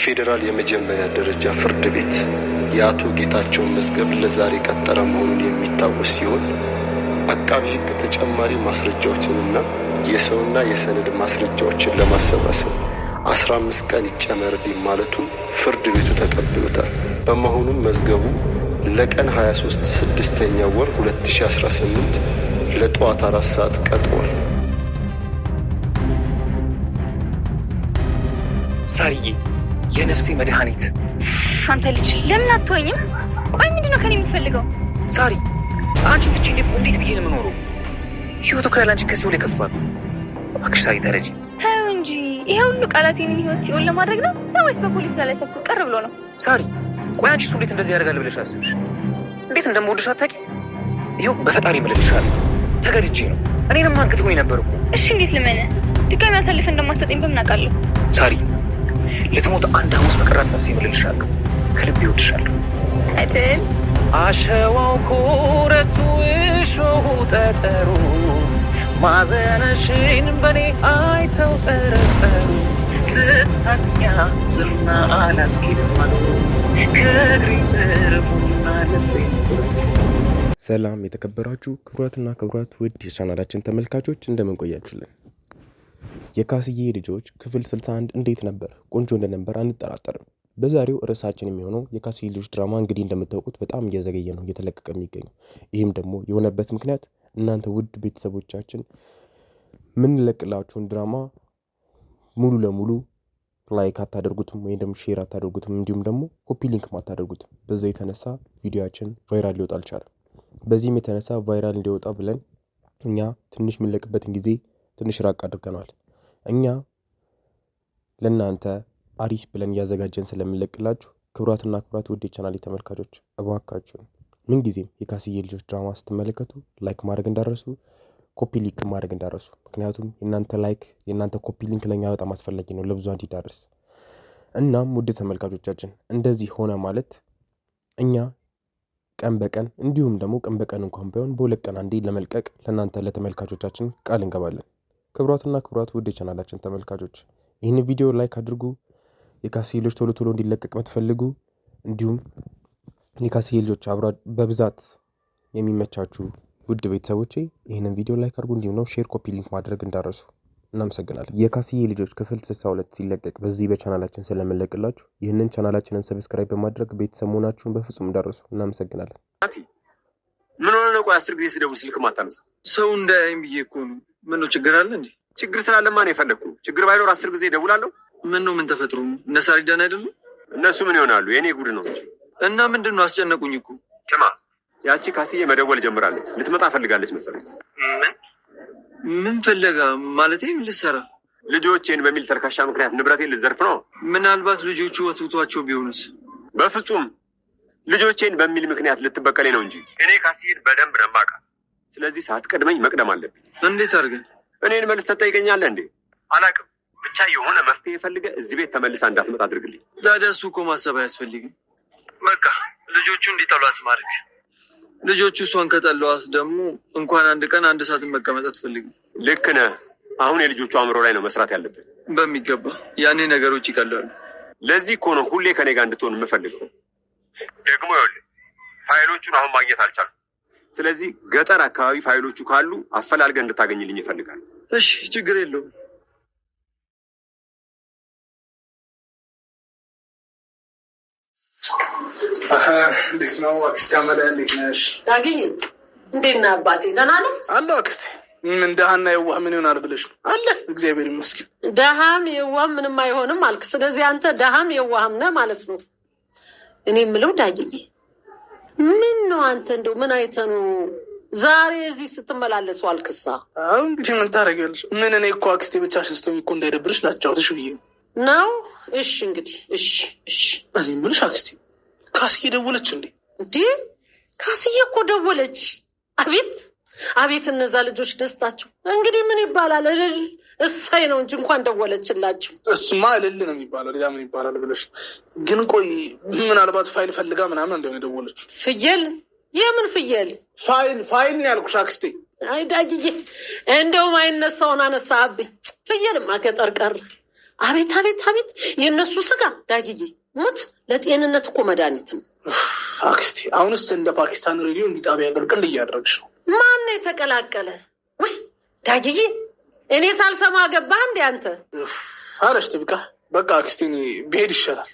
የፌዴራል የመጀመሪያ ደረጃ ፍርድ ቤት የአቶ ጌታቸውን መዝገብ ለዛሬ ቀጠረ መሆኑን የሚታወስ ሲሆን አቃቢ ሕግ ተጨማሪ ማስረጃዎችንና የሰውና የሰነድ ማስረጃዎችን ለማሰባሰብ 15 ቀን ይጨመርልኝ ማለቱን ፍርድ ቤቱ ተቀብሎታል። በመሆኑም መዝገቡ ለቀን 23 6ኛ ወር 2018 ለጠዋት 4 ሰዓት ቀጥሯል። ሳርዬ የነፍሴ መድኃኒት፣ አንተ ልጅ ለምን አትወኝም? ቆይ ምንድነው ከኔ የምትፈልገው? ሳሪ አንቺን ትቼ እንዴት ብዬ ነው የምኖረው? ህይወቱ እኮ ያለ አንቺ ከሲኦል የከፋ ነው። እባክሽ ሳሪ ተረጂ። ተው እንጂ ይሄ ሁሉ ቃላት የኔን ህይወት ሲኦል ለማድረግ ነው ወይስ በፖሊስ ላለሳስኩ ቀር ብሎ ነው? ሳሪ ቆይ አንቺ እንዴት እንደዚህ ያደርጋል ብለሽ አስብሽ? እንዴት እንደምወድሽ አታውቂም? ይኸው በፈጣሪ እምልልሻለሁ ተገድጄ ነው። እኔንም አግተውኝ ነበር እኮ። እሺ እንዴት ልመንህ? ድጋሚ አሳልፈህ እንደማትሰጠኝ በምን አውቃለሁ? ሳሪ ልትሞት አንድ ሐሙስ በቀራት ነፍሴ እምልልሻለሁ ከልቤ እወድሻለሁ አይደል? አሸዋው ኮረቱ እሾሁ ጠጠሩ ማዘነሽን በኔ አይተው ጠረጠሩ ስታስኛት ዝና አላስኬድም አሉ ከእግሬ ስር ቡና ልቤ። ሰላም የተከበራችሁ ክቡራትና ክቡራት ውድ የቻናላችን ተመልካቾች እንደምን ቆያችሁልን? የካስዬ ልጆች ክፍል 61 እንዴት ነበር? ቆንጆ እንደነበር አንጠራጠርም። በዛሬው ርዕሳችን የሚሆነው የካስዬ ልጆች ድራማ እንግዲህ እንደምታውቁት በጣም እየዘገየ ነው እየተለቀቀ የሚገኘው። ይህም ደግሞ የሆነበት ምክንያት እናንተ ውድ ቤተሰቦቻችን ምንለቅላችሁን ድራማ ሙሉ ለሙሉ ላይክ አታደርጉትም ወይም ደግሞ ሼር አታደርጉትም፣ እንዲሁም ደግሞ ኮፒ ሊንክ አታደርጉትም። በዛ የተነሳ ቪዲዮአችን ቫይራል ሊወጣ አልቻለም። በዚህም የተነሳ ቫይራል እንዲወጣ ብለን እኛ ትንሽ የምንለቅበትን ጊዜ ትንሽ ራቅ አድርገናል። እኛ ለእናንተ አሪፍ ብለን እያዘጋጀን ስለምንለቅላችሁ ክቡራትና ክቡራት ውድ የቻናሌ ተመልካቾች እባካችሁን ምንጊዜም የካስዬ ልጆች ድራማ ስትመለከቱ ላይክ ማድረግ እንዳረሱ፣ ኮፒ ሊንክ ማድረግ እንዳረሱ። ምክንያቱም የእናንተ ላይክ የእናንተ ኮፒ ሊንክ ለኛ በጣም አስፈላጊ ነው ለብዙ እንዲዳረስ። እናም ውድ ተመልካቾቻችን እንደዚህ ሆነ ማለት እኛ ቀን በቀን እንዲሁም ደግሞ ቀን በቀን እንኳን ባይሆን በሁለት ቀን አንዴ ለመልቀቅ ለእናንተ ለተመልካቾቻችን ቃል እንገባለን። ክቡራትና ክቡራት ውድ የቻናላችን ተመልካቾች ይህን ቪዲዮ ላይክ አድርጉ። የካስዬ ልጆች ቶሎ ቶሎ እንዲለቀቅ የምትፈልጉ እንዲሁም የካስዬ ልጆች አብራ በብዛት የሚመቻችሁ ውድ ቤተሰቦቼ ይህንን ቪዲዮ ላይክ አድርጉ። እንዲሁም ነው ሼር፣ ኮፒ ሊንክ ማድረግ እንዳረሱ። እናመሰግናለን። የካስዬ ልጆች ክፍል 62 ሲለቀቅ በዚህ በቻናላችን ስለምንለቅላችሁ ይህንን ቻናላችንን ሰብስክራይብ በማድረግ ቤተሰብ መሆናችሁን በፍጹም እንዳረሱ። እናመሰግናለን። ምን ሆነ ነው? ቆይ 10 ጊዜ ስደውል ስልክ ማታነሳ ሰው እንዳያይም ብዬ እኮ ነው። ምን ነው ችግር አለ እንዴ? ችግር ስላለማ ነው የፈለግኩ። ችግር ባይኖር 10 ጊዜ ደውላለሁ። ምን ነው? ምን ተፈጥሮ? እነ ሳሪ ደህና አይደሉም? እነሱ ምን ይሆናሉ? የኔ ጉድ ነው እንጂ። እና ምንድነው? አስጨነቁኝ እኮ። ስማ፣ ያቺ ካስዬ መደወል ጀምራለች። ልትመጣ ፈልጋለች መሰለኝ። ምን ፈለጋ? ማለቴ ምን ልትሰራ? ልጆቼን በሚል ተርካሻ ምክንያት ንብረቴን ልትዘርፍ ነው። ምናልባት ልጆቹ ወትውቷቸው ቢሆንስ? በፍጹም ልጆቼን በሚል ምክንያት ልትበቀሌ ነው እንጂ እኔ ካስዬን በደንብ ነው የማውቃት። ስለዚህ ሳትቀድመኝ መቅደም አለብኝ። እንዴት አድርገን? እኔን መልስ ትጠይቀኛለህ እንዴ? አላውቅም። ብቻ የሆነ መፍትሄ ፈልገህ እዚህ ቤት ተመልሳ እንዳትመጣ አድርግልኝ። ታዲያ እሱ እኮ ማሰብ አያስፈልግም። በቃ ልጆቹ እንዲጠሏት ማድረግ። ልጆቹ እሷን ከጠሏት ደግሞ እንኳን አንድ ቀን አንድ ሰዓትን መቀመጥ አትፈልግም። ልክ ነህ። አሁን የልጆቹ አእምሮ ላይ ነው መስራት ያለብን በሚገባ። ያኔ ነገሮች ይቀላሉ። ለዚህ እኮ ነው ሁሌ ከኔ ጋር እንድትሆን የምፈልገው። ደግሞ ይኸውልህ ፋይሎቹን አሁን ማግኘት አልቻልኩም። ስለዚህ ገጠር አካባቢ ፋይሎቹ ካሉ አፈላልገህ እንድታገኝልኝ ይፈልጋል። እሺ ችግር የለውም። እንዴት ነው አክስቴ? አመለ እንዴት ነሽ? ዳግዬ እንዴት ነህ አባቴ? ደህና ነው አለሁ አክስቴ። ምን ደሃና የዋህ ምን ይሆናል ብለሽ ነው? አለ እግዚአብሔር ይመስገን። ደሃም የዋህም ምንም አይሆንም አልክ። ስለዚህ አንተ ደሃም የዋህም ነህ ማለት ነው። እኔ የምለው ዳግዬ ምን ነው አንተ እንደው ምን አይተህ ነው ዛሬ እዚህ ስትመላለሱ አልክሳ? እንግዲህ ምን ታደርጊያለሽ? ምን እኔ እኮ አክስቴ ብቻ ሽስተውኝ እኮ እንዳይደብርሽ ላጫውትሽ ብዬ ነው። እሺ እንግዲህ እሺ። እኔ የምልሽ አክስቴ ካስዬ ደወለች እንዴ? እንዴ ካስዬ እኮ ደወለች። አቤት እነዛ ልጆች ደስታቸው እንግዲህ ምን ይባላል? እሰይ ነው እንጂ እንኳን ደወለችላችሁ። እሱማ እልል ነው የሚባለው፣ ሌላ ምን ይባላል ብለሽ። ግን ቆይ ምናልባት ፋይል ፈልጋ ምናምን እንደሆነ ደወለችው። ፍየል? የምን ፍየል? ፋይል ነው ያልኩሽ አክስቴ። አይ ዳግዬ እንደውም አይነሳውን አነሳብኝ። ፍየልማ ገጠር ቀረ። አቤት አቤት አቤት የነሱ ስጋ ዳጊዬ ሙት ለጤንነት እኮ መድኃኒት ነው። አክስቴ አሁንስ እንደ ፓኪስታን ሬዲዮ እንዲጣቢያ ቅልቅል እያደረግሽ ነው። ማን ነው የተቀላቀለ? ወይ ዳጊዬ እኔ ሳልሰማ ገባህ እንዴ አንተ? አረሽ ትብቃ። በቃ አክስቴ ብሄድ ይሻላል።